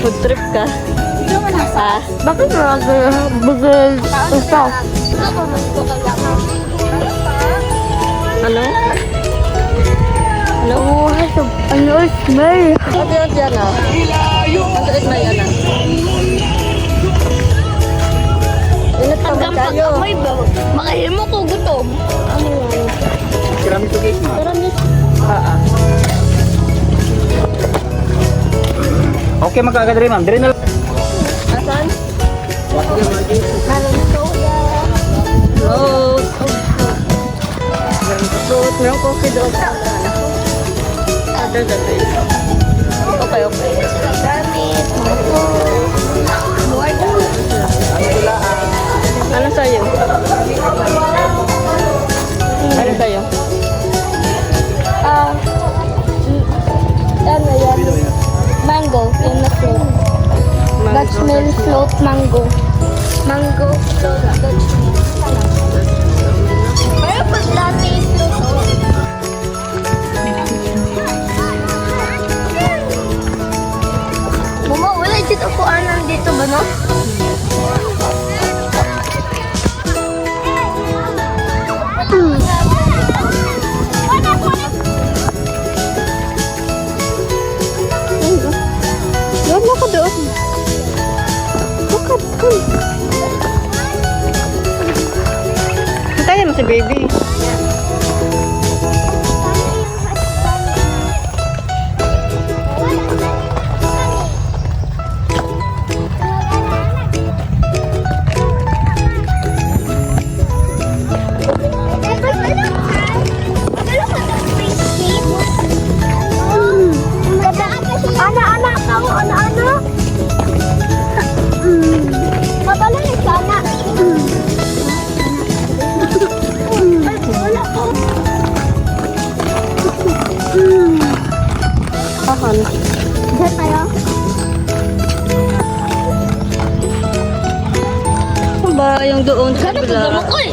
Food trip ka. Ah, Bakit bugil ito? ano? Ano? Oh, ano smell? Ate yan ah. Ate na yan ah. Ingat ka ba tayo? Makahimo ko gutom. Ano yan? Tiramisu guys ma. Ah. Okay magkakadiri ma'am. Diri na lang. Asan? Meron soda. Float. Meron float. Meron coffee doon. Other than this. Okay. Gamit. Ano sa'yo? Ano sa'yo? Ano yan? Mango. Yan na float. Dutch mill float mango. Mango float Dutch mill. Pero pag dati float. Mama, wala dito ko anong dito ba no? Doon ako doon. Bakit? Kaya mo si baby. Anak-anak tahu anak-anak. Mabalangin ka anak. Ay, wala ko. Ahan. Diyan tayo. Ano ba yung doon sa kabila? ko eh.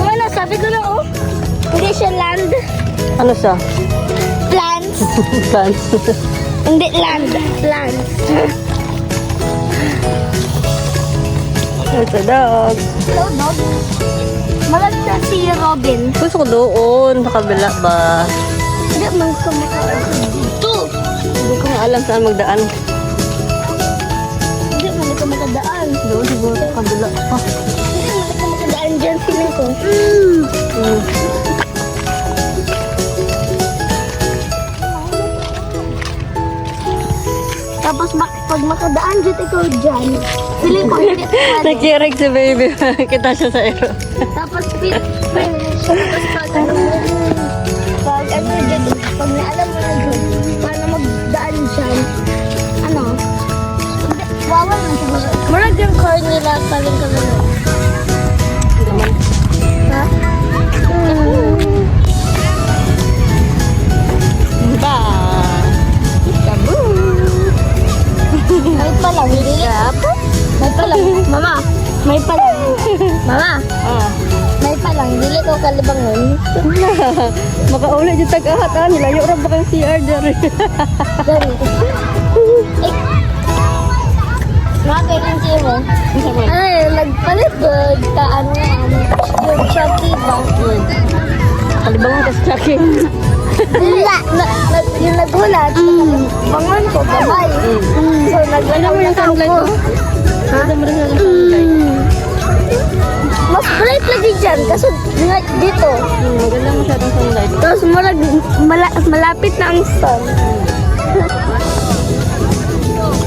Ano, sabi ko na oh. Hindi siya land. Ano siya? Plants. Plants. Hindi land. Plants. It's a dog. Hello, dog. Malapit na si Robin. Gusto ko doon sa kabila ba? Hindi man kumakain dito. Hindi ko nga alam saan magdaan. Hindi man ito makadaan. Doon siguro sa kabila. Ah. Hindi man ito makadaan dyan feeling ko. Tapos pag makadaan dyan ikaw dyan, feeling ko hindi pwede. Nagkirig si baby. Kita siya sa ero. Tapos tapos pag ano dyan, pag naalam mo na dyan, paano magdaan dyan, ano, wawan na siguro. Marag yung car nila, paling ka na. Ha? Ba? May palang, hindi. May palang, mama. May palang. Mama, Ah. may palang, dili ko kalibangon. Makauli yung tag-ahat ah. Nilayo rin ba kang CR dyan? Dari. Eh. Nakakailan siya mo. Ay, nagpalit ka ano yung Chucky ba? Kalibangan ka sa Chucky. Yung nagulat, bangon ko, babay. So, Ano mo yung sunlight ko. ko? Ano mo rin yung sunlight? Mas bright lagi dyan, kasi dito. Maganda masyadong sunlight. Tapos malapit na ang sun.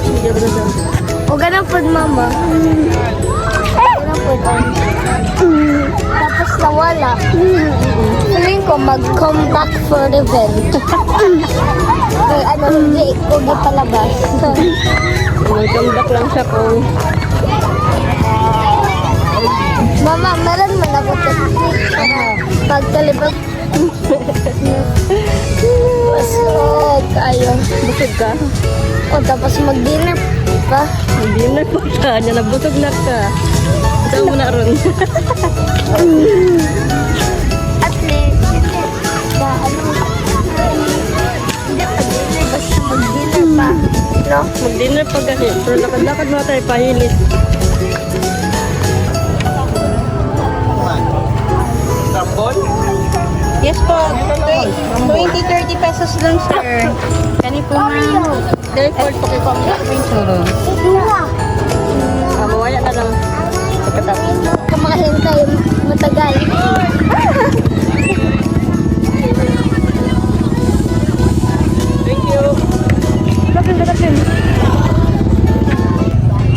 Hindi ba na O ganun po, mama. Ganun po. Tapos nawala. Feeling ko mag-come back for revenge. Kaya ano, hindi ko gipalabas. Welcome back lang siya kung Mama, meron man ako kasi pagkalibag. Masok. Ayun. busog ka. O tapos mag-dinner. pa. Hindi na po ka. Niya nabusog na ka. Saan mo na ron? At least, ba, ano, hindi pa dinner, basta mag-dinner pa. No? Mag-dinner pa kasi. Pero lakad-lakad mo tayo pahilis. Tapon? Yes po. 20-30 pesos lang, sir. Kani po ma'am. Dayford po kay Pamela po yung suro. Mawala na lang. Pagkatapos. Kumakahintay, matagal. Thank you. Kapin.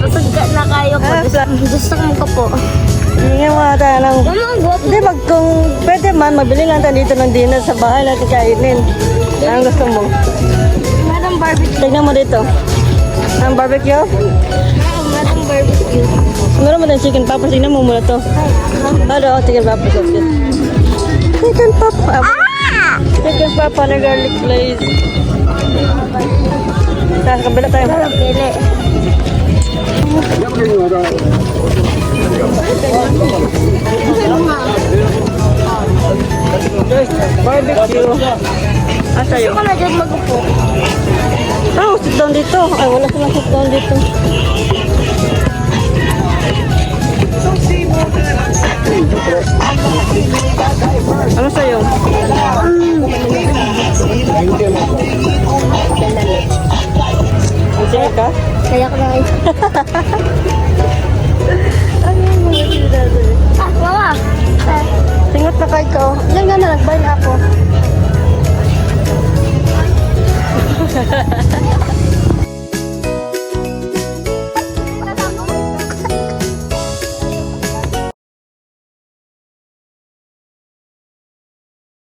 Masagka na kayo po. Gusto ko po. Hindi nga tayo ng... Mama, Hindi, kung pwede man, mabili lang tayo dito ng dinner sa bahay natin kainin. Anong gusto mo? Madam barbecue. Tignan mo dito. Ang barbecue? Madam barbecue. Meron mo tayong chicken poppers. Tignan mo muna to. Ano? Chicken poppers. Okay. Chicken pop. Chicken pop na garlic glaze. Sa kabila tayo. Pili. Barbecue. Asa yun? Gusto ko na dyan mag-upo. Oh, sit down dito. Ay, wala silang sit down dito. Ano sa'yo? Ang sige ka? Kaya ko na kayo. Ah, mama. Singot na kayo ko. Yan nga na, nag-buy na ako.